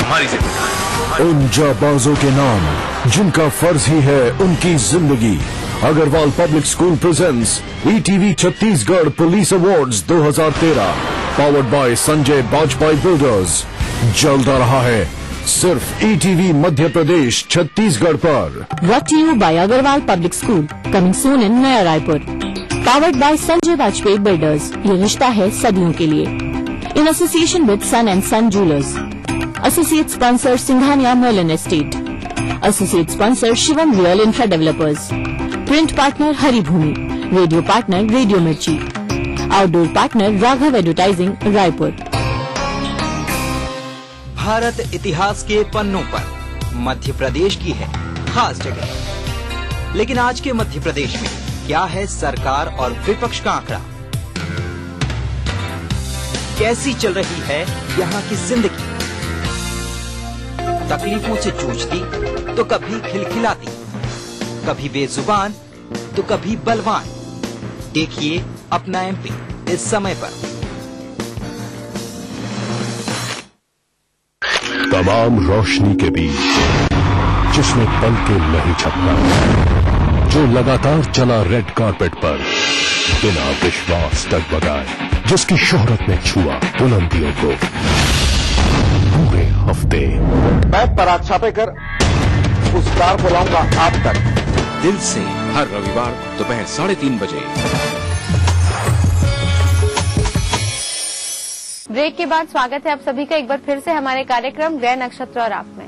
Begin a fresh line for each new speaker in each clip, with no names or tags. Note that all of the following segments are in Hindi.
तुम्हारी जिम्मेदारी।
उन जाबाजों के नाम जिनका फर्ज ही है उनकी जिंदगी। Agarwal public school presents ETV Chhattisgarh police awards 2013 powered by Sanjay Bajpai builders. जल्द आ रहा है सिर्फ ETV मध्य प्रदेश छत्तीसगढ़ पर।
Brought to you by Agarwal Public School, coming soon in Naya Raipur. Powered by Sanjay Bajpayee Builders. ये रिश्ता है सदियों के लिए। In association with Sun and Sun Jewelers. Associate sponsor Singhania Merlin Estate. Associate sponsor Shivam Real Infra Developers. Print partner Hari Bhumi. Radio partner Radio Mirchi. Outdoor partner Raghav Advertising Raipur.
Bharat इतिहास के पन्नों पर मध्य प्रदेश की है खास जगह। लेकिन आज के मध्य प्रदेश में क्या है सरकार और विपक्ष का आंकड़ा? कैसी चल रही है यहाँ की जिंदगी? तकलीफों से जूझती तो कभी खिलखिलाती, कभी बेजुबान तो कभी बलवान। देखिए अपना MP इस समय पर।
तमाम रोशनी के बीच जिसने पलके नहीं झपका, जो लगातार चला रेड कारपेट पर बिना विश्वास डगमगाए, जिसकी शोहरत ने छुआ बुलंदियों को पूरे हफ्ते।
मैं पराग छापेकर पुरस्कार बुलाऊंगा आप तक
दिल से हर रविवार दोपहर 3:30 बजे।
ब्रेक के बाद स्वागत है आप सभी का एक बार फिर से हमारे कार्यक्रम ग्रह नक्षत्र और आप में।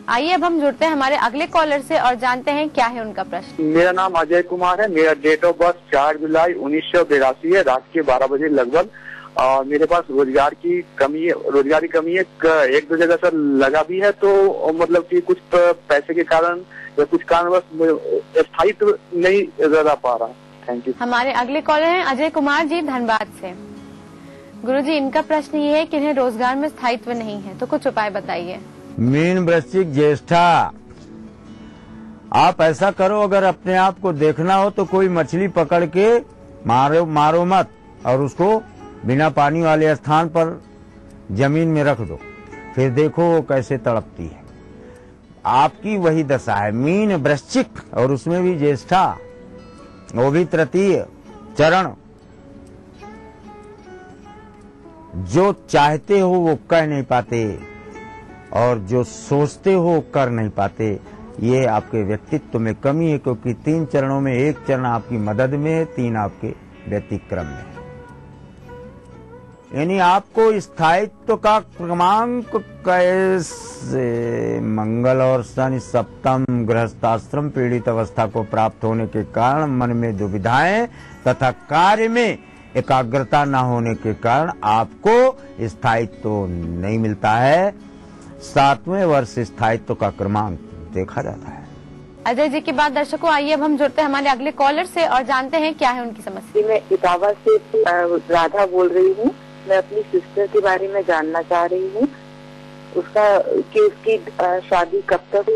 आइए अब हम जुड़ते हैं हमारे अगले कॉलर से और जानते हैं क्या है उनका प्रश्न।
मेरा नाम अजय कुमार है। मेरा डेट ऑफ बर्थ 4 जुलाई 1982 है। रात के 12 बजे लगभग। और मेरे पास रोजगार की कमी है। एक दो जगह सर लगा भी है, तो मतलब कि कुछ पैसे के कारण या कुछ कारणवश स्थायित्व नहीं रह पा रहा। Thank you.
हमारे अगले कॉलर हैं अजय कुमार जी धनबाद से। गुरुजी, इनका प्रश्न ये है कि इन्हें रोजगार में स्थायित्व नहीं है, तो कुछ उपाय बताइए।
मीन वृश्चिक ज्येष्ठा, आप ऐसा करो, अगर अपने आप को देखना हो तो कोई मछली पकड़ के मारो मत और उसको बिना पानी वाले स्थान पर जमीन में रख दो, फिर देखो वो कैसे तड़पती है। आपकी वही दशा है, मीन वृश्चिक और उसमें भी ज्येष्ठा, वो भी तृतीय चरण। जो चाहते हो वो कह नहीं पाते और जो सोचते हो कर नहीं पाते। ये आपके व्यक्तित्व में कमी है, क्योंकि 3 चरणों में 1 चरण आपकी मदद में है, 3 आपके व्यतिक्रम में है। यानी आपको स्थायित्व का क्रमांक कैसे मंगल और शनि सप्तम गृहस्थाश्रम पीड़ित अवस्था को प्राप्त होने के कारण मन में दुविधाएं तथा कार्य में एकाग्रता न होने के कारण आपको स्थायित्व नहीं मिलता है। 7वें वर्ष स्थायित्व का क्रमांक देखा जाता है।
अजय जी के बाद दर्शकों आइए अब हम जुड़ते हैं हमारे अगले कॉलर से और जानते हैं क्या है उनकी समस्या।
मैं इटावा से राधा बोल रही हूँ। मैं अपनी सिस्टर के बारे में जानना चाह रही हूँ, उसकी शादी कब तक,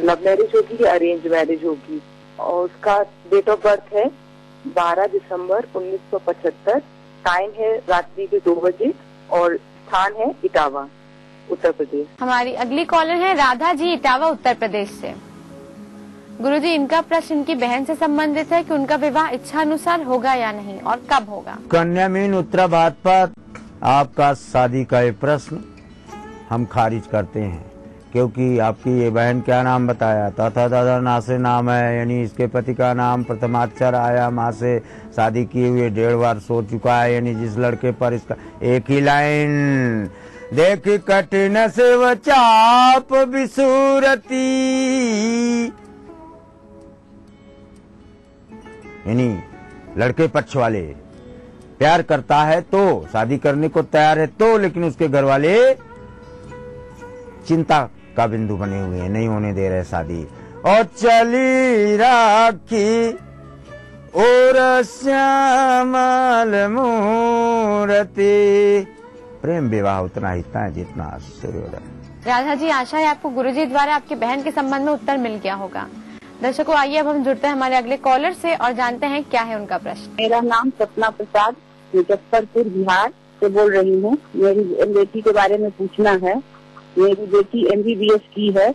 लव मैरिज होगी या अरेंज मैरिज होगी। और उसका डेट ऑफ बर्थ है 12 दिसंबर 1975। टाइम है रात्रि के 2 बजे और स्थान है इटावा उत्तर प्रदेश।
हमारी अगली कॉलर है राधा जी इटावा उत्तर प्रदेश से। गुरुजी, इनका प्रश्न इनकी बहन से संबंधित है कि उनका विवाह इच्छा अनुसार होगा या नहीं और कब होगा।
कन्या मीन उत्तरा भाद्रपद, आपका शादी का ये प्रश्न हम खारिज करते हैं, क्योंकि आपकी ये बहन क्या नाम बताया, तथा दादा ना से नाम है, यानी इसके पति का नाम प्रथमाक्षर आया, माँ से शादी किए हुए 1.5 बार सो चुका है। यानी जिस लड़के पर इसका एक ही लाइन, देखी कठिन से वो चाप बिसूरती, यानी लड़के पक्ष वाले प्यार करता है तो शादी करने को तैयार है तो, लेकिन उसके घर वाले चिंता का बिंदु बने हुए हैं, नहीं होने दे रहे शादी। और चली राखी और श्यामल मूर्ति, प्रेम विवाह उतना ही है जितना सूर्योदय।
राधा जी, आशा है आपको गुरुजी द्वारा आपकी बहन के संबंध में उत्तर मिल गया होगा। दर्शकों आइए अब हम जुड़ते हैं हमारे अगले कॉलर से और जानते हैं क्या है उनका प्रश्न।
मेरा नाम सपना प्रसाद मुजफ्फरपुर बिहार से बोल रही हूँ। मेरी बेटी के बारे में पूछना है। मेरी बेटी MBBS की है,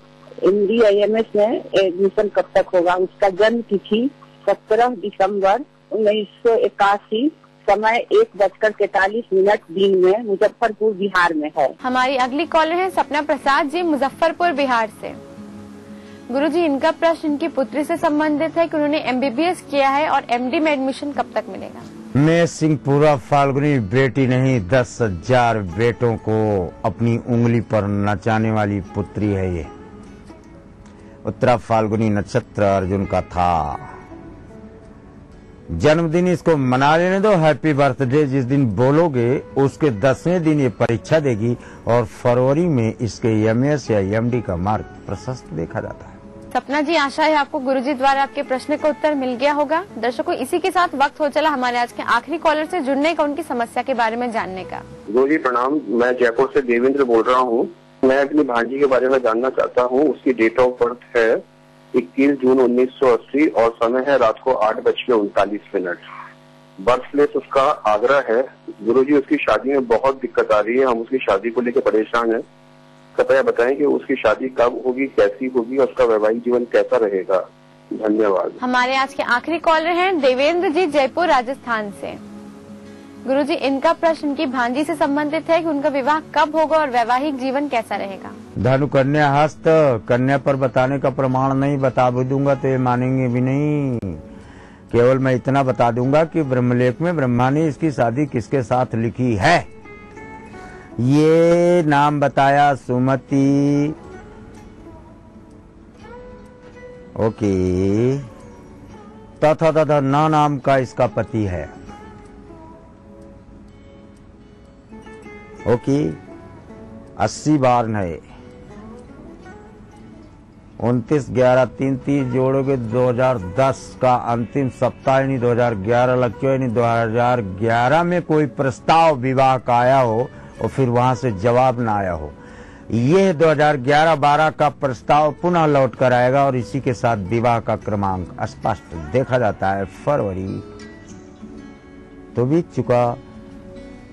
MD-IMS में एडमिशन कब तक होगा? उसका जन्म तिथि 17 दिसंबर 1981, समय 1:43 दिन में, मुजफ्फरपुर बिहार में है।
हमारी अगली कॉलर है सपना प्रसाद जी, मुजफ्फरपुर बिहार से। गुरुजी, इनका प्रश्न इनकी पुत्री से संबंधित है कि उन्होंने MBBS किया है और MD में एडमिशन कब तक मिलेगा?
मैं सिंहपुरा फाल्गुनी बेटी नहीं, 10,000 बेटों को अपनी उंगली पर नचाने वाली पुत्री है ये। उत्तरा फाल्गुनी नक्षत्र अर्जुन का था। जन्मदिन इसको मना लेने दो, हैप्पी बर्थडे जिस दिन बोलोगे उसके 10वें दिन ये परीक्षा देगी और फरवरी में इसके MS या MD का मार्ग प्रशस्त देखा जाता है।
सपना जी, आशा है आपको गुरुजी द्वारा आपके प्रश्न का उत्तर मिल गया होगा। दर्शकों, इसी के साथ वक्त हो चला हमारे आज के आखिरी कॉलर से जुड़ने का, उनकी समस्या के बारे में जानने का।
गुरुजी प्रणाम, मैं जयपुर से देवेंद्र बोल रहा हूँ। मैं अपनी भांजी के बारे में जानना चाहता हूँ। उसकी डेट ऑफ बर्थ है 21 जून 1980 और समय है रात को 8:39। बर्थ प्लेस उसका आगरा है। गुरुजी, उसकी शादी में बहुत दिक्कत आ रही है, हम उसकी शादी को लेकर परेशान हैं। कृपया बताएं कि उसकी शादी कब होगी, कैसी होगी और उसका वैवाहिक जीवन कैसा रहेगा? धन्यवाद।
हमारे आज के आखिरी कॉलर हैं देवेंद्र जी, जयपुर राजस्थान से। गुरुजी, इनका प्रश्न इनकी भांजी से संबंधित है कि उनका विवाह कब होगा और वैवाहिक जीवन कैसा रहेगा?
धनु कन्या हस्त, कन्या पर बताने का प्रमाण नहीं बता भी दूंगा तो ये मानेंगे भी नहीं। केवल मैं इतना बता दूंगा कि ब्रह्मलेख में ब्रह्मा ने इसकी शादी किसके साथ लिखी है। ये नाम बताया सुमति, ओके, तथा ना नाम का इसका पति है, ओके। 80 बार है, 29/11/3 जोड़ोगे 2010 का अंतिम सप्ताह, यानी 2011 लग चुका, यानी 2011 में कोई प्रस्ताव विवाह का आया हो और फिर वहां से जवाब ना आया हो। ये 2011-12 का प्रस्ताव पुनः लौट कर आएगा और इसी के साथ विवाह का क्रमांक स्पष्ट देखा जाता है। फरवरी तो बीत चुका,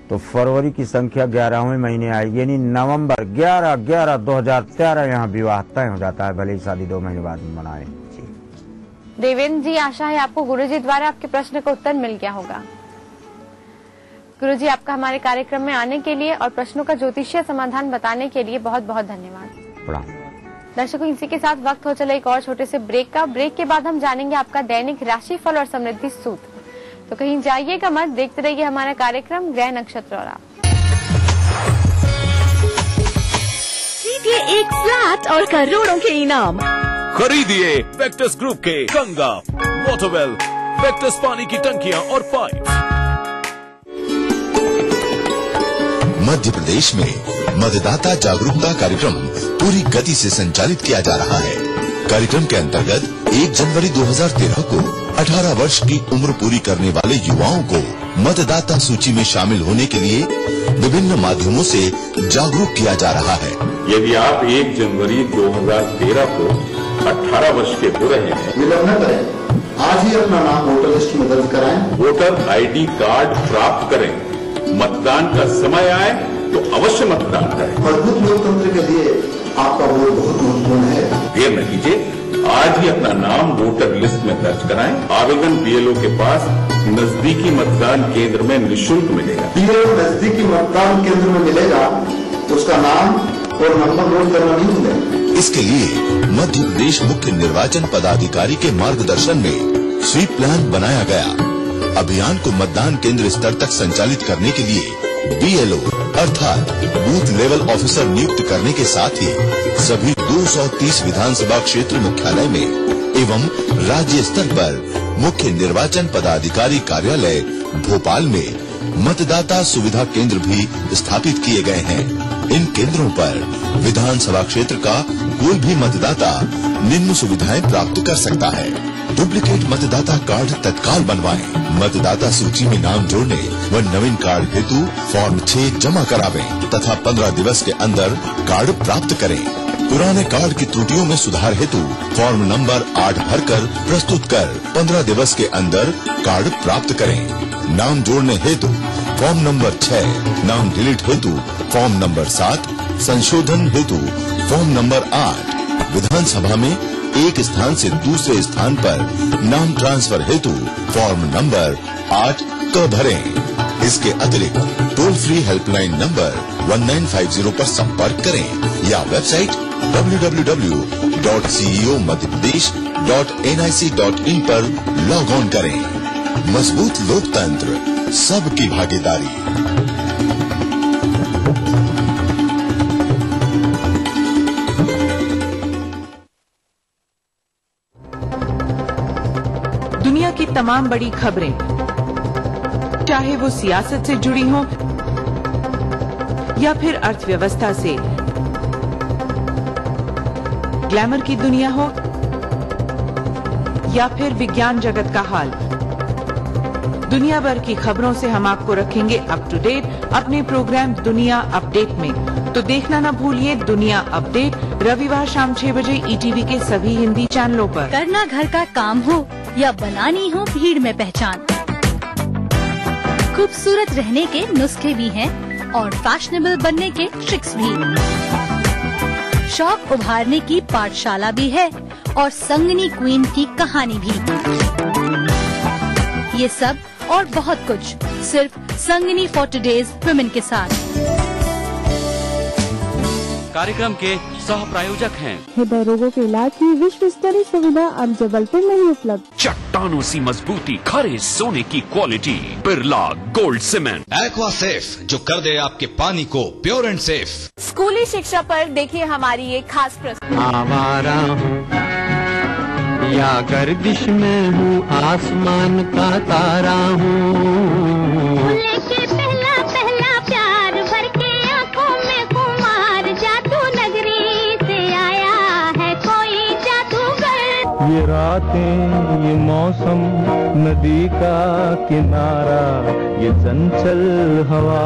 तो फरवरी की संख्या 11वें महीने आएगी, यानी नवंबर 11/11/2013 यहाँ विवाह तय हो जाता है, भले ही शादी 2 महीने बाद मनाए।
देवेंद्र जी, आशा है आपको गुरुजी द्वारा आपके प्रश्न का उत्तर मिल गया होगा। गुरुजी, आपका हमारे कार्यक्रम में आने के लिए और प्रश्नों का ज्योतिषीय समाधान बताने के लिए बहुत बहुत धन्यवाद। दर्शकों, इसी के साथ वक्त हो चला एक और छोटे से ब्रेक का। ब्रेक के बाद हम जानेंगे आपका दैनिक राशिफल और समृद्धि सूत्र। तो कहीं जाइएगा मत, देखते रहिए हमारा कार्यक्रम ग्रह नक्षत्र और आप।
जीतिए एक फ्लैट और करोड़ों के इनाम।
खरीदिए वेक्टस ग्रुप के गंगा, वाटरवेल, वेक्टस पानी की टंकियां और पाइप।
मध्य प्रदेश में मतदाता जागरूकता कार्यक्रम पूरी गति से संचालित किया जा रहा है। कार्यक्रम के अंतर्गत 1 जनवरी 2013 को 18 वर्ष की उम्र पूरी करने वाले युवाओं को मतदाता सूची में शामिल होने के लिए विभिन्न माध्यमों से जागरूक किया जा रहा है।
यदि आप 1 जनवरी 2013 को 18 वर्ष के हो रहे हैं,
विलंब न करें, आज ही अपना नाम वोटर लिस्ट में दर्ज कराएं।
वोटर ID कार्ड प्राप्त करें। मतदान का समय आए तो अवश्य मतदान करें।
मजबूत लोकतंत्र के लिए आपका वोट बहुत महत्वपूर्ण है।
देर न कीजिए, आज ही अपना नाम वोटर लिस्ट में दर्ज कराएं। आवेदन BLO के पास नजदीकी मतदान केंद्र में निःशुल्क मिलेगा।
BLO नजदीकी मतदान केंद्र में मिलेगा, उसका नाम और नंबर नोट करना नहीं भूलें।
इसके लिए मध्य प्रदेश मुख्य निर्वाचन पदाधिकारी के मार्गदर्शन में स्वीप प्लान बनाया गया। अभियान को मतदान केंद्र स्तर तक संचालित करने के लिए BLO अर्थात बूथ लेवल ऑफिसर नियुक्त करने के साथ ही सभी 230 विधानसभा क्षेत्र मुख्यालय में एवं राज्य स्तर पर मुख्य निर्वाचन पदाधिकारी कार्यालय भोपाल में मतदाता सुविधा केंद्र भी स्थापित किए गए हैं। इन केंद्रों पर विधानसभा क्षेत्र का कोई भी मतदाता निम्न सुविधाएं प्राप्त कर सकता है। डुप्लीकेट मतदाता कार्ड तत्काल बनवाएं। मतदाता सूची में नाम जोड़ने व नवीन कार्ड हेतु फॉर्म 6 जमा करावें तथा 15 दिवस के अंदर कार्ड प्राप्त करें। पुराने कार्ड की त्रुटियों में सुधार हेतु फॉर्म नंबर 8 भरकर प्रस्तुत कर 15 दिवस के अंदर कार्ड प्राप्त करें। नाम जोड़ने हेतु फॉर्म नंबर 6, नाम डिलीट हेतु फॉर्म नंबर 7, संशोधन हेतु फॉर्म नंबर 8 विधानसभा में एक स्थान से दूसरे स्थान पर नाम ट्रांसफर हेतु फॉर्म नंबर 8 क भरें। इसके अतिरिक्त टोल फ्री हेल्पलाइन नंबर 1950 पर संपर्क करें या वेबसाइट www.ceomध्यप्रदेश.nic.in पर लॉग ऑन करें। मजबूत लोकतंत्र, सबकी भागीदारी।
दुनिया की तमाम बड़ी खबरें, चाहे वो सियासत से जुड़ी हो या फिर अर्थव्यवस्था से, ग्लैमर की दुनिया हो या फिर विज्ञान जगत का हाल, दुनिया भर की खबरों से हम आपको रखेंगे अप टू डेट अपने प्रोग्राम दुनिया अपडेट में। तो देखना ना भूलिए दुनिया अपडेट रविवार शाम 6 बजे ETV के सभी हिंदी चैनलों पर।
करना घर का काम हो या बनानी हो भीड़ में पहचान, खूबसूरत रहने के नुस्खे भी हैं और फैशनेबल बनने के ट्रिक्स भी। शौक उभारने की पाठशाला भी है और संगनी क्वीन की कहानी भी। ये सब और बहुत कुछ सिर्फ संगनी फॉर टुडेज वुमेन के साथ।
कार्यक्रम के सह प्रायोजक हैं
हृदय रोगों के इलाज की विश्व स्तरीय सुविधा अब जबलपुर में ही उपलब्ध।
चट्टानों सी मजबूती, खरे सोने की quality, Birla gold cement.
Aqua safe जो कर दे आपके पानी को प्योर एंड सेफ।
स्कूली शिक्षा पर देखिए हमारी ये खास प्रस्तुति।
आवारा हूँ या गर्दिश में हूँ, आसमान का तारा हूँ।
लेके पहला पहला प्यार भर के आँखों में कुमार, जादू नगरी से आया है कोई जादूगर।
ये रातें, ये मौसम, नदी का किनारा, ये चंचल हवा।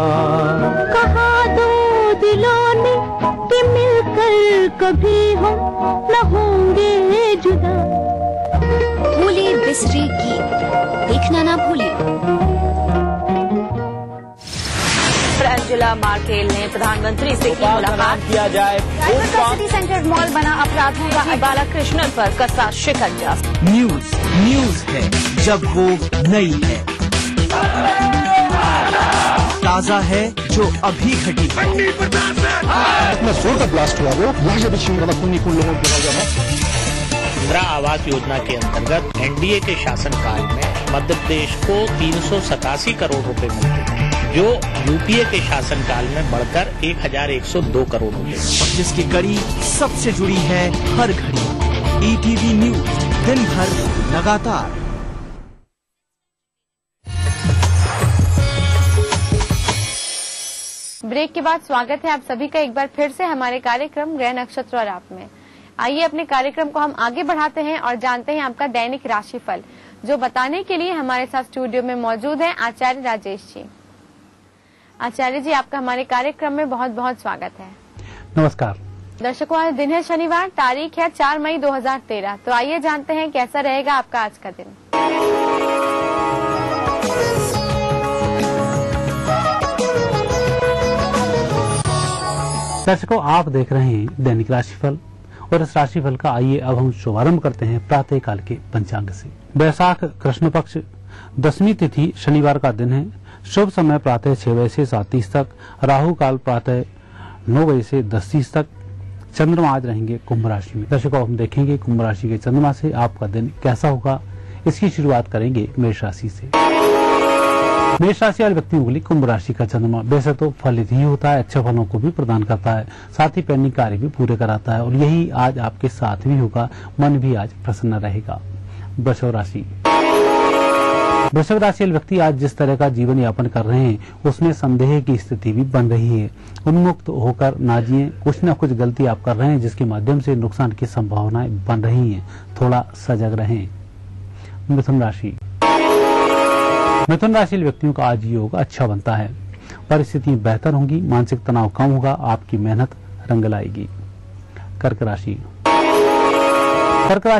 कहा दो दिलों ने कि मिलकर कभी हम न होंगे जुदा।
भूली बिसरी गीत देखना ना भूलिए।
अंजुला मार्केल ने प्रधानमंत्री से की मुलाकात किया जाए। सिटी सेंटर मॉल बना अपराधियों का बालाकृष्णन पर कसा शिकंजा।
न्यूज है जब वो नई है, ताजा है जो अभी घटी है।
इतना जोर का ब्लास्ट हुआ वो लोगों के
इंदिरा आवास योजना के अंतर्गत एनडीए के शासनकाल में मध्य प्रदेश को 387 करोड़ रुपए मिलते थे, जो यूपीए के शासनकाल में बढ़कर 1102 करोड़ रुपए,
जिसकी कड़ी सबसे जुड़ी है हर घड़ी। ETV न्यूज दिन भर लगातार।
ब्रेक के बाद स्वागत है आप सभी का एक बार फिर से हमारे कार्यक्रम ग्रह नक्षत्र और आप में। आइए अपने कार्यक्रम को हम आगे बढ़ाते हैं और जानते हैं आपका दैनिक राशिफल, जो बताने के लिए हमारे साथ स्टूडियो में मौजूद हैं आचार्य राजेश जी। आचार्य जी, आपका हमारे कार्यक्रम में बहुत बहुत स्वागत है।
नमस्कार
दर्शकों, आज दिन है शनिवार, तारीख है 4 मई 2013। तो आइए जानते हैं कैसा रहेगा आपका आज का दिन।
दर्शकों, आप देख रहे हैं दैनिक राशिफल और इस राशिफल का आइए अब हम शुभारंभ करते हैं प्रातः काल के पंचांग से। वैशाख कृष्ण पक्ष 10वीं तिथि शनिवार का दिन है। शुभ समय प्रातः 6 बजे से 7:30 तक, राहु काल प्रातः 9 बजे से 10:30 तक। चंद्रमा आज रहेंगे कुंभ राशि में। दर्शकों, हम देखेंगे कुंभ राशि के चंद्रमा से आपका दिन कैसा होगा। इसकी शुरुआत करेंगे मेष राशि से। मेष राशि वाले व्यक्तियों के लिए कुंभ राशि का चंद्रमा वैसे तो फलित ही होता है, अच्छे फलों को भी प्रदान करता है, साथ ही पेंडिंग कार्य भी पूरे कराता है और यही आज आपके साथ भी होगा। मन भी आज प्रसन्न रहेगा। वृषभ राशि वाले व्यक्ति आज जिस तरह का जीवन यापन कर रहे हैं उसमें संदेह की स्थिति भी बन रही है। उन्मुक्त होकर ना जिए, कुछ न कुछ गलती आप कर रहे हैं जिसके माध्यम से नुकसान की संभावनाएं बन रही हैं। थोड़ा सजग रहें। मिथुन राशि व्यक्तियों का आज योग अच्छा बनता है, परिस्थिति बेहतर होंगी, मानसिक तनाव कम होगा, आपकी मेहनत रंग लाएगी। कर्क राशि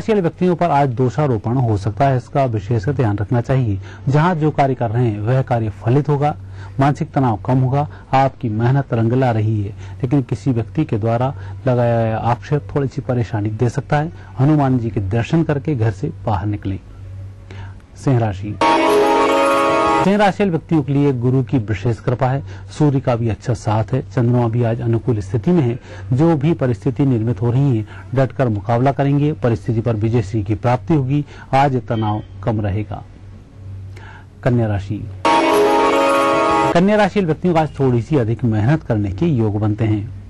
वाले व्यक्तियों पर आज दोषारोपण हो सकता है, इसका विशेष ध्यान रखना चाहिए। जहां जो कार्य कर रहे हैं वह कार्य फलित होगा, मानसिक तनाव कम होगा। आपकी मेहनत रंग ला रही है, लेकिन किसी व्यक्ति के द्वारा लगाया गया आक्षेप थोड़ी सी परेशानी दे सकता है। हनुमान जी के दर्शन करके घर से बाहर निकलें। सिंह राशि व्यक्तियों के लिए गुरु की विशेष कृपा है। सूर्य का भी अच्छा साथ है। चंद्रमा भी आज अनुकूल स्थिति में है। जो भी परिस्थिति निर्मित हो रही है, डटकर मुकाबला करेंगे। परिस्थिति पर विजयश्री की प्राप्ति होगी। आज तनाव कम रहेगा। कन्या राशि व्यक्तियों का आज थोड़ी सी अधिक मेहनत करने के योग बनते हैं।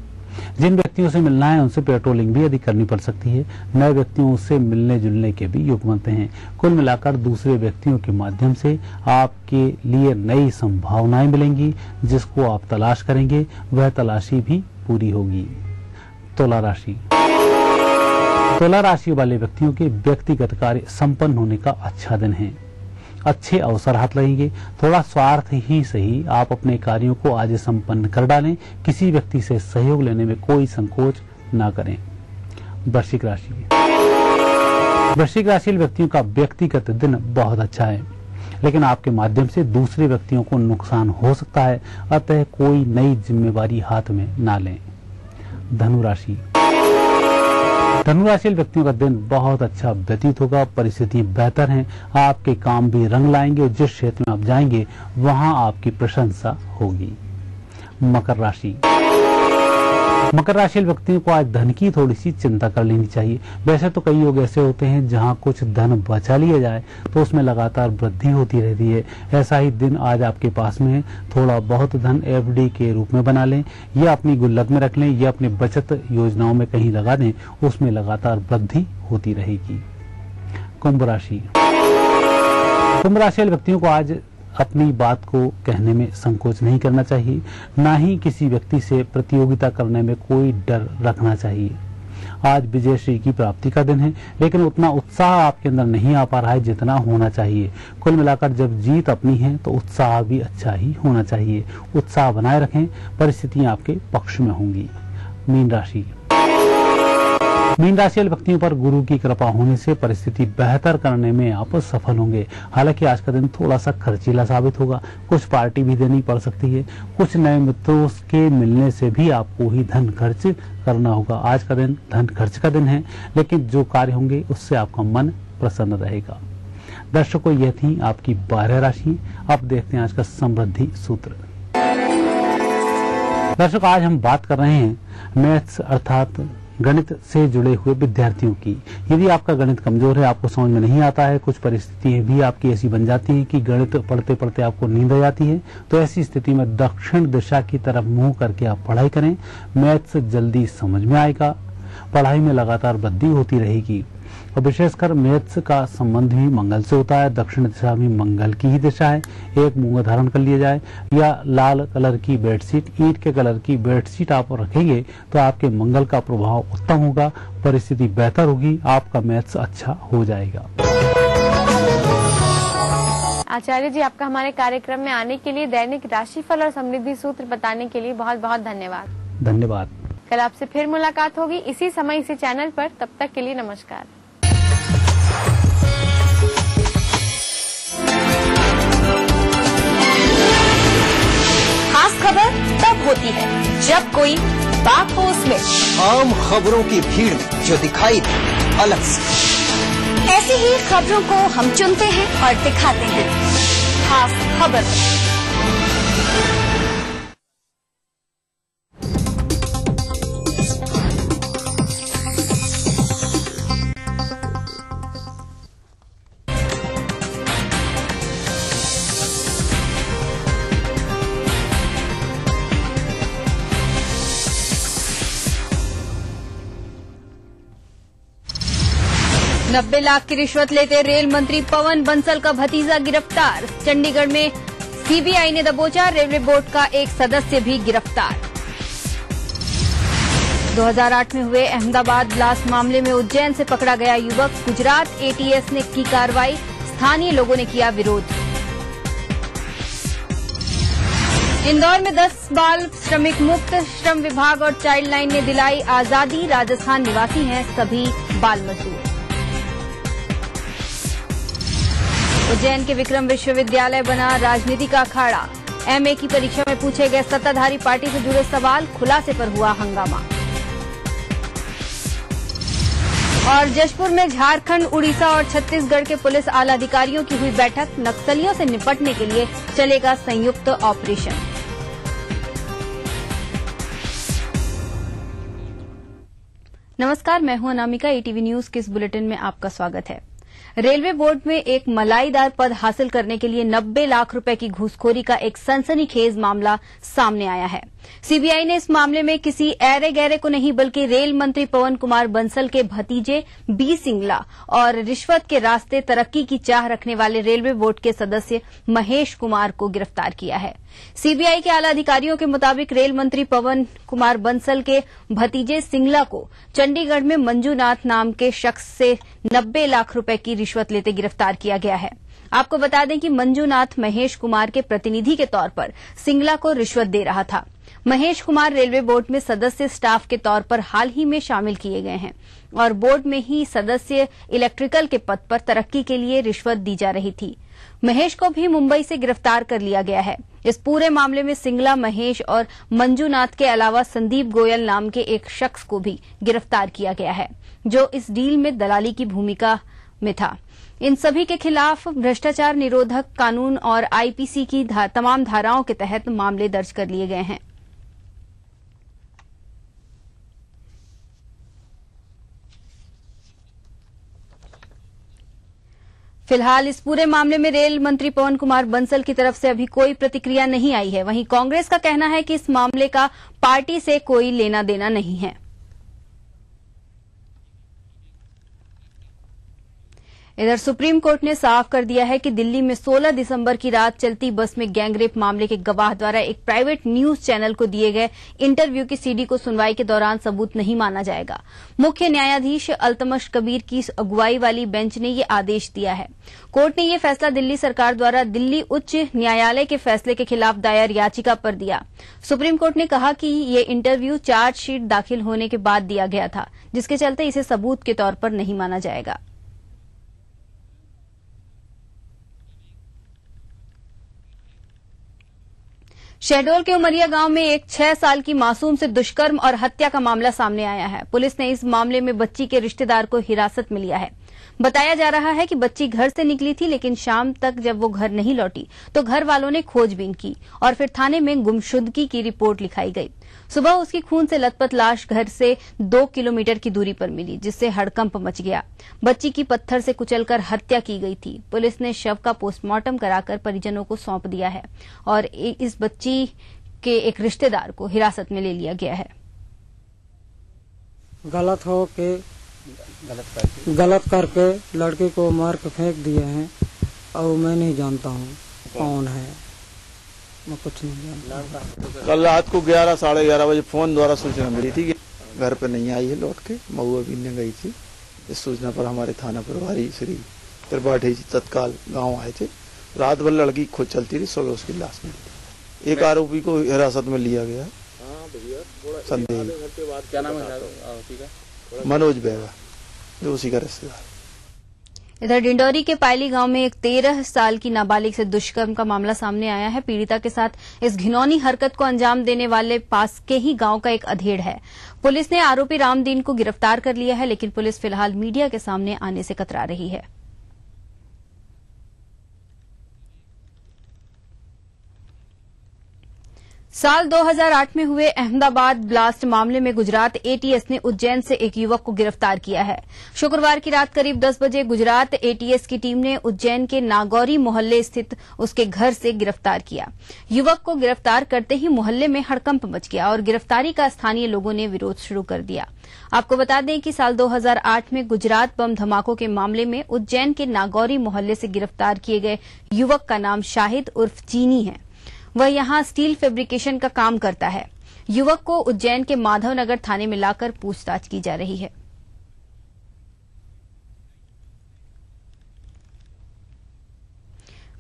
जिन व्यक्तियों से मिलना है उनसे पेट्रोलिंग भी अधिक करनी पड़ सकती है। नए व्यक्तियों से मिलने जुलने के भी योग बनते हैं। कुल मिलाकर दूसरे व्यक्तियों के माध्यम से आपके लिए नई संभावनाएं मिलेंगी। जिसको आप तलाश करेंगे वह तलाशी भी पूरी होगी। तुला राशि वाले व्यक्तियों के व्यक्तिगत कार्य संपन्न होने का अच्छा दिन है। अच्छे अवसर हाथ लगेंगे। थोड़ा स्वार्थ ही सही, आप अपने कार्यों को आज संपन्न कर डालें। किसी व्यक्ति से सहयोग लेने में कोई संकोच न करें। वृश्चिक राशि व्यक्तियों का व्यक्तिगत दिन बहुत अच्छा है, लेकिन आपके माध्यम से दूसरे व्यक्तियों को नुकसान हो सकता है। अतः कोई नई जिम्मेवारी हाथ में न लें। धनु राशि व्यक्तियों का दिन बहुत अच्छा व्यतीत होगा। परिस्थिति बेहतर हैं। आपके काम भी रंग लाएंगे और जिस क्षेत्र में आप जाएंगे वहां आपकी प्रशंसा होगी। मकर राशि व्यक्तियों को आज धन की थोड़ी सी चिंता कर लेनी चाहिए। वैसे तो कई योग ऐसे होते हैं जहां कुछ धन बचा लिया जाए तो उसमें लगातार वृद्धि होती रहती है। ऐसा ही दिन आज आपके पास में है। थोड़ा बहुत धन एफडी के रूप में बना लें या अपनी गुल्लक में रख लें या अपने बचत योजनाओं में कहीं लगा दें। उसमें लगातार वृद्धि होती रहेगी। कुंभ राशि व्यक्तियों को आज अपनी बात को कहने में संकोच नहीं करना चाहिए। ना ही किसी व्यक्ति से प्रतियोगिता करने में कोई डर रखना चाहिए। आज विजयश्री की प्राप्ति का दिन है, लेकिन उतना उत्साह आपके अंदर नहीं आ पा रहा है जितना होना चाहिए। कुल मिलाकर जब जीत अपनी है तो उत्साह भी अच्छा ही होना चाहिए। उत्साह बनाए रखें। परिस्थितियां आपके पक्ष में होंगी। मीन राशि व्यक्तियों पर गुरु की कृपा होने से परिस्थिति बेहतर करने में आप सफल होंगे। हालांकि आज का दिन थोड़ा सा खर्चीला साबित होगा। कुछ पार्टी भी देनी पड़ सकती है। कुछ नए मित्रों के मिलने से भी आपको ही धन खर्च करना होगा। आज का दिन धन खर्च का दिन है, लेकिन जो कार्य होंगे उससे आपका मन प्रसन्न रहेगा। दर्शकों, यह थी आपकी 12 राशि। अब देखते हैं आज का समृद्धि सूत्र। दर्शकों, आज हम बात कर रहे हैं मैथ्स अर्थात गणित से जुड़े हुए विद्यार्थियों की। यदि आपका गणित कमजोर है, आपको समझ में नहीं आता है, कुछ परिस्थितियां भी आपकी ऐसी बन जाती हैं कि गणित पढ़ते पढ़ते आपको नींद आ जाती है, तो ऐसी स्थिति में दक्षिण दिशा की तरफ मुंह करके आप पढ़ाई करें। मैथ्स जल्दी समझ में आएगा। पढ़ाई में लगातार वृद्धि होती रहेगी और विशेषकर मैथ्स का संबंध भी मंगल से होता है। दक्षिण दिशा में मंगल की ही दिशा है। एक मूंगा धारण कर लिया जाए या लाल कलर की बेडशीट, ईंट के कलर की बेडशीट आप रखेंगे तो आपके मंगल का प्रभाव उत्तम होगा। परिस्थिति बेहतर होगी। आपका मैथ्स अच्छा हो जाएगा।
आचार्य जी, आपका हमारे कार्यक्रम में आने के लिए, दैनिक राशिफल और समृद्धि सूत्र बताने के लिए बहुत बहुत धन्यवाद।
धन्यवाद।
कल आपसे फिर मुलाकात होगी इसी समय इसी चैनल पर। तब तक के लिए नमस्कार।
खास खबर तब होती है जब कोई बात हो उसमें
आम खबरों की भीड़ जो दिखाई दे अलग से।
ऐसी ही खबरों को हम चुनते हैं और दिखाते हैं खास खबर।
नब्बे लाख की रिश्वत लेते रेल मंत्री पवन बंसल का भतीजा गिरफ्तार। चंडीगढ़ में सीबीआई ने दबोचा। रेलवे बोर्ड का एक सदस्य भी गिरफ्तार। 2008 में हुए अहमदाबाद ब्लास्ट मामले में उज्जैन से पकड़ा गया युवक। गुजरात एटीएस ने की कार्रवाई। स्थानीय लोगों ने किया विरोध। इंदौर में 10 बाल श्रमिक मुक्त। श्रम विभाग और चाइल्ड लाइन ने दिलाई आजादी। राजस्थान निवासी हैं सभी बाल मजदूर। उज्जैन के विक्रम विश्वविद्यालय बना राजनीति का अखाड़ा। एमए की परीक्षा में पूछे गए सत्ताधारी पार्टी से जुड़े सवाल, खुलासे पर हुआ हंगामा। और जशपुर में झारखंड, उड़ीसा और छत्तीसगढ़ के पुलिस आला अधिकारियों की हुई बैठक, नक्सलियों से निपटने के लिए चलेगा संयुक्त ऑपरेशन। नमस्कार, मैं हूं अनामिका। ईटीवी न्यूज के इस बुलेटिन में आपका स्वागत है। रेलवे बोर्ड में एक मलाईदार पद हासिल करने के लिए 90 लाख रुपए की घूसखोरी का एक सनसनीखेज मामला सामने आया है। सीबीआई ने इस मामले में किसी ऐरे गैरे को नहीं बल्कि रेल मंत्री पवन कुमार बंसल के भतीजे बी सिंगला और रिश्वत के रास्ते तरक्की की चाह रखने वाले रेलवे बोर्ड के सदस्य महेश कुमार को गिरफ्तार किया है। सीबीआई के आला अधिकारियों के मुताबिक रेल मंत्री पवन कुमार बंसल के भतीजे सिंगला को चंडीगढ़ में मंजूनाथ नाम के शख्स से 90 लाख रुपए की रिश्वत लेते गिरफ्तार किया गया है। आपको बता दें कि मंजूनाथ महेश कुमार के प्रतिनिधि के तौर पर सिंगला को रिश्वत दे रहा था। महेश कुमार रेलवे बोर्ड में सदस्य स्टाफ के तौर पर हाल ही में शामिल किए गए हैं और बोर्ड में ही सदस्य इलेक्ट्रिकल के पद पर तरक्की के लिए रिश्वत दी जा रही थी। महेश को भी मुंबई से गिरफ्तार कर लिया गया है। इस पूरे मामले में सिंगला, महेश और मंजूनाथ के अलावा संदीप गोयल नाम के एक शख्स को भी गिरफ्तार किया गया है, जो इस डील में दलाली की भूमिका में था। इन सभी के खिलाफ भ्रष्टाचार निरोधक कानून और आईपीसी की तमाम धाराओं के तहत मामले दर्ज कर लिए गए हैं। फिलहाल इस पूरे मामले में रेल मंत्री पवन कुमार बंसल की तरफ से अभी कोई प्रतिक्रिया नहीं आई है। वहीं कांग्रेस का कहना है कि इस मामले का पार्टी से कोई लेना देना नहीं है। इधर सुप्रीम कोर्ट ने साफ कर दिया है कि दिल्ली में 16 दिसंबर की रात चलती बस में गैंगरेप मामले के गवाह द्वारा एक प्राइवेट न्यूज चैनल को दिए गए इंटरव्यू की सीडी को सुनवाई के दौरान सबूत नहीं माना जाएगा। मुख्य न्यायाधीश अल्तमश कबीर की अगुवाई वाली बेंच ने ये आदेश दिया है। कोर्ट ने ये फैसला दिल्ली सरकार द्वारा दिल्ली उच्च न्यायालय के फैसले के खिलाफ दायर याचिका पर दिया। सुप्रीम कोर्ट ने कहा कि ये इंटरव्यू चार्जशीट दाखिल होने के बाद दिया गया था, जिसके चलते इसे सबूत के तौर पर नहीं माना जाएगा। शहडोल के उमरिया गांव में एक 6 साल की मासूम से दुष्कर्म और हत्या का मामला सामने आया है। पुलिस ने इस मामले में बच्ची के रिश्तेदार को हिरासत में लिया है। बताया जा रहा है कि बच्ची घर से निकली थी, लेकिन शाम तक जब वो घर नहीं लौटी तो घर वालों ने खोजबीन की और फिर थाने में गुमशुदगी की रिपोर्ट लिखाई गई। सुबह उसकी खून से लथपथ लाश घर से 2 किलोमीटर की दूरी पर मिली, जिससे हड़कंप मच गया। बच्ची की पत्थर से कुचलकर हत्या की गई थी। पुलिस ने शव का पोस्टमार्टम कराकर परिजनों को सौंप दिया है और इस बच्ची के एक रिश्तेदार को हिरासत में ले लिया गया है।
गलत करके लड़के को मार के फेंक दिए हैं और मैं नहीं जानता हूँ कौन है, मैं कुछ नहीं जानता।
कल रात को 11 साढ़े 11 बजे फोन द्वारा सूचना मिली थी कि घर पे नहीं आई है लौट के, महुआ बीनने गई थी। इस सूचना पर हमारे थाना प्रभारी श्री त्रिपाठी जी तत्काल गांव आए थे। रात भर लड़की खोज चलती थी, सुबह उसकी लाश मिली। एक आरोपी को हिरासत में लिया गया। संदेह क्या नाम है? मनोज बेगा, जो उसी का रिश्तेदार।
इधर डिंडौरी के पायली गांव में एक 13 साल की नाबालिग से दुष्कर्म का मामला सामने आया है। पीड़िता के साथ इस घिनौनी हरकत को अंजाम देने वाले पास के ही गांव का एक अधेड़ है। पुलिस ने आरोपी रामदीन को गिरफ्तार कर लिया है, लेकिन पुलिस फिलहाल मीडिया के सामने आने से कतरा रही है। साल 2008 में हुए अहमदाबाद ब्लास्ट मामले में गुजरात एटीएस ने उज्जैन से एक युवक को गिरफ्तार किया है। शुक्रवार की रात करीब 10 बजे गुजरात एटीएस की टीम ने उज्जैन के नागौरी मोहल्ले स्थित उसके घर से गिरफ्तार किया। युवक को गिरफ्तार करते ही मोहल्ले में हड़कंप मच गया और गिरफ्तारी का स्थानीय लोगों ने विरोध शुरू कर दिया। आपको बता दें कि साल 2008 में गुजरात बम धमाकों के मामले में उज्जैन के नागौरी मोहल्ले से गिरफ्तार किए गए युवक का नाम शाहिद उर्फ चीनी है। वह यहां स्टील फैब्रिकेशन का काम करता है। युवक को उज्जैन के माधवनगर थाने में लाकर पूछताछ की जा रही है।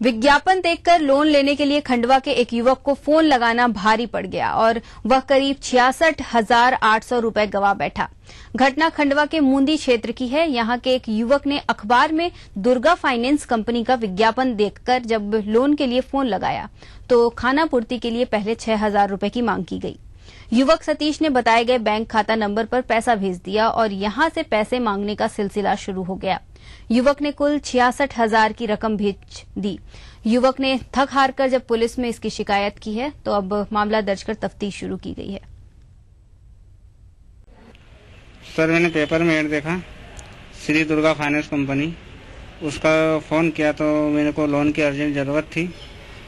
विज्ञापन देखकर लोन लेने के लिए खंडवा के एक युवक को फोन लगाना भारी पड़ गया और वह करीब 66,800 रुपए गंवा बैठा। घटना खंडवा के मूंदी क्षेत्र की है। यहां के एक युवक ने अखबार में दुर्गा फाइनेंस कंपनी का विज्ञापन देखकर जब लोन के लिए फोन लगाया तो खाना पूर्ति के लिए पहले 6,000 रुपए की मांग की गई। युवक सतीश ने बताए गए बैंक खाता नंबर पर पैसा भेज दिया और यहां से पैसे मांगने का सिलसिला शुरू हो गया। युवक ने कुल 66,000 की रकम भेज दी। युवक ने थक हार कर जब पुलिस में इसकी शिकायत की है तो अब मामला दर्ज कर तफ्तीश शुरू की गई है।
सर, मैंने पेपर में ऐड देखा, श्री दुर्गा फाइनेंस कंपनी, उसका फ़ोन किया तो मेरे को लोन की अर्जेंट ज़रूरत थी,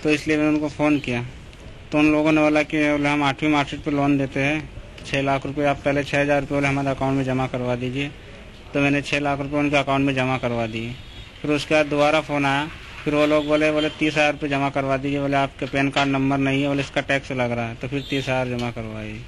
तो इसलिए मैंने उनको फ़ोन किया। तो उन लोगों ने बोला कि हम 8वीं मार्कशीट पर लोन देते हैं, 6 लाख रुपए आप पहले 6,000 रुपये वाले हमारे अकाउंट में जमा करवा दीजिए। तो मैंने 6 लाख रुपए उनके अकाउंट में जमा करवा दिए। फिर उसके बाद दोबारा फ़ोन आया, फिर वो लोग बोले 30,000 रुपये जमा करवा दीजिए। बोले आपके पैन कार्ड नंबर नहीं है, बोले इसका टैक्स लग रहा है। तो फिर 30,000 जमा करवाई।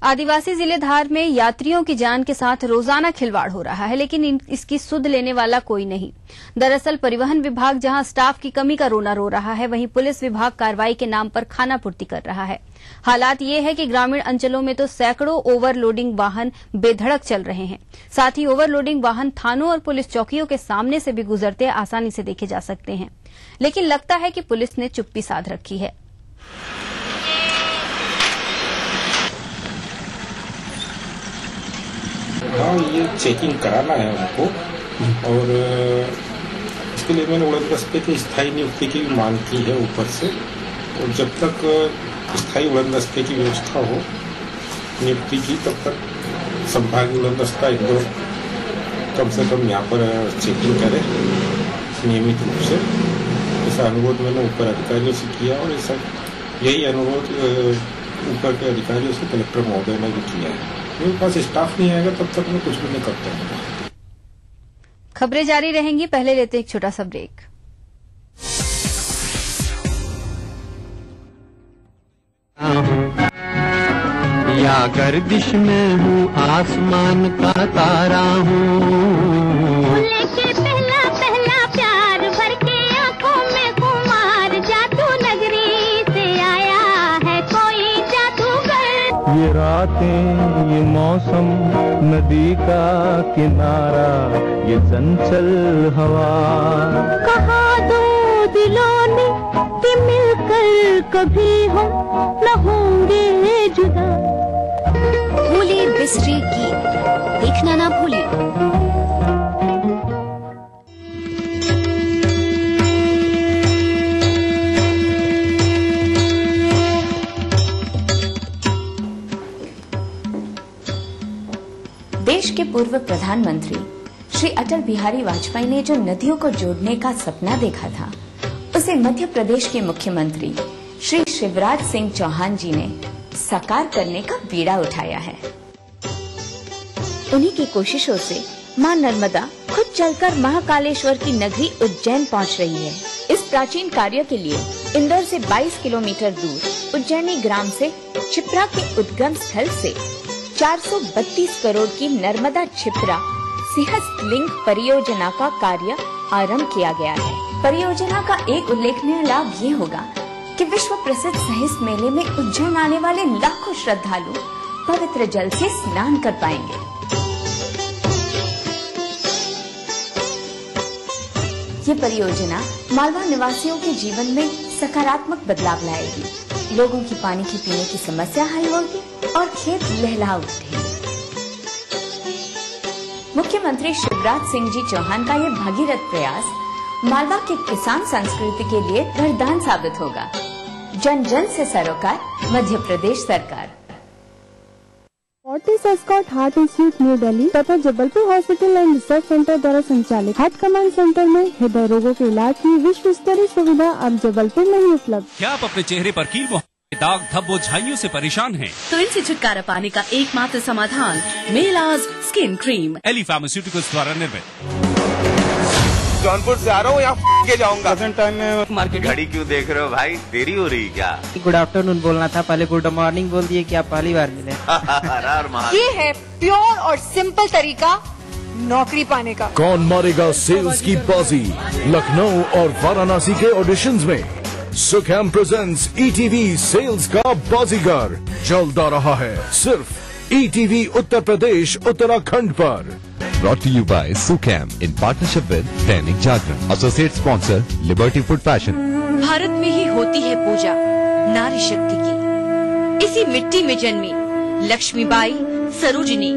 आदिवासी जिले धार में यात्रियों की जान के साथ रोजाना खिलवाड़ हो रहा है, लेकिन इसकी सुध लेने वाला कोई नहीं। दरअसल परिवहन विभाग जहां स्टाफ की कमी का रोना रो रहा है, वहीं पुलिस विभाग कार्रवाई के नाम पर खानापूर्ति कर रहा है। हालात ये है कि ग्रामीण अंचलों में तो सैकड़ों ओवरलोडिंग वाहन बेधड़क चल रहे हैं। साथ ही ओवरलोडिंग वाहन थानों और पुलिस चौकियों के सामने से भी गुजरते आसानी से देखे जा सकते हैं, लेकिन लगता है कि पुलिस ने चुप्पी साध रखी है।
हाँ, ये चेकिंग कराना है उनको और इसके लिए मैंने उड़न दस्ते की स्थायी नियुक्ति की मांग की है ऊपर से। और जब तक स्थायी उड़न दस्ते की व्यवस्था हो नियुक्ति की, तब तक संभागीय उड़न दस्ता एक दो कम से कम यहाँ पर चेकिंग करे नियमित रूप से। ऐसा अनुरोध मैंने ऊपर अधिकारियों से किया और ऐसा यही अनुरोध ऊपर के अधिकारियों से कलेक्टर महोदय ने भी किया है। मेरे पास स्टाफ नहीं आएगा तब तक मैं कुछ भी नहीं कर पाऊंगा।
खबरें जारी रहेंगी, पहले लेते एक छोटा सा ब्रेक।
या गर्दिश में हूँ, आसमान का तारा हूँ,
लेके पहला पहला प्यार भर के आंखों में कुमार, जादू नगरी से आया है कोई जादूगर।
ये रातें, ये मौसम, नदी का किनारा, ये चंचल हवा,
कहा दो दिलों ने कि मिलकर कभी हम न होंगे जुदा।
भूले बिसरे गीत देखना ना भूलिए। देश के पूर्व प्रधानमंत्री श्री अटल बिहारी वाजपेयी ने जो नदियों को जोड़ने का सपना देखा था, उसे मध्य प्रदेश के मुख्यमंत्री श्री शिवराज सिंह चौहान जी ने साकार करने का बीड़ा उठाया है। उन्हीं की कोशिशों से मां नर्मदा खुद चलकर महाकालेश्वर की नगरी उज्जैन पहुंच रही है। इस प्राचीन कार्य के लिए इंदौर से 22 किलोमीटर दूर उज्जैनी ग्राम से क्षिप्रा के उद्गम स्थल से 432 करोड़ की नर्मदा क्षिप्रा सिंहस्थ लिंक परियोजना का कार्य आरंभ किया गया है। परियोजना का एक उल्लेखनीय लाभ ये होगा कि विश्व प्रसिद्ध सहिष्ठ मेले में उज्जैन आने वाले लाखों श्रद्धालु पवित्र जल से स्नान कर पाएंगे। ये परियोजना मालवा निवासियों के जीवन में सकारात्मक बदलाव लाएगी। लोगों की पानी की पीने की समस्या हल होगी और खेत लहला उठेंगे। मुख्यमंत्री शिवराज सिंह जी चौहान का ये भगीरथ प्रयास मालवा के किसान संस्कृति के लिए वरदान साबित होगा। जन जन से सरोकार, मध्य प्रदेश सरकार।
Fortis Escort heart institute New Delhi तथा Jabalpur hospital and research centre द्वारा संचालित हार्ट कमांड सेंटर में हृदय रोगों के इलाज की विश्व स्तरीय सुविधा अब जबलपुर में ही उपलब्ध।
क्या आप अपने चेहरे पर कील दाग धब्बों झाइयों से परेशान हैं?
तो इनसे छुटकारा पाने का एकमात्र समाधान मेलाज स्किन क्रीम
एली फार्मास्यूटिकल्स द्वारा निर्मित।
जौनपुर से आ रहा हूँ, यहाँ के जाऊंगा।
टाइम में
मार्केट घड़ी क्यों देख रहे हो भाई, देरी हो रही क्या?
गुड आफ्टरनून बोलना था, पहले गुड मॉर्निंग बोल दिए कि आप पहली बार मिले।
ये है प्योर और सिंपल तरीका
नौकरी पाने का।
कौन मारेगा सेल्स की बाजी? लखनऊ और वाराणसी के ऑडिशंस में सुखैम प्रेजेंट्स ETV सेल्स का बाजीगर जल्द आ रहा है सिर्फ ETV उत्तर प्रदेश उत्तराखंड पर।
Brought to you by Sukham in partnership with Dainik Jagran, associate sponsor Liberty Food Fashion।
Bharat में ही होती है पूजा नारी शक्ति की। इसी मिट्टी में जन्मी लक्ष्मीबाई, सरोजिनी,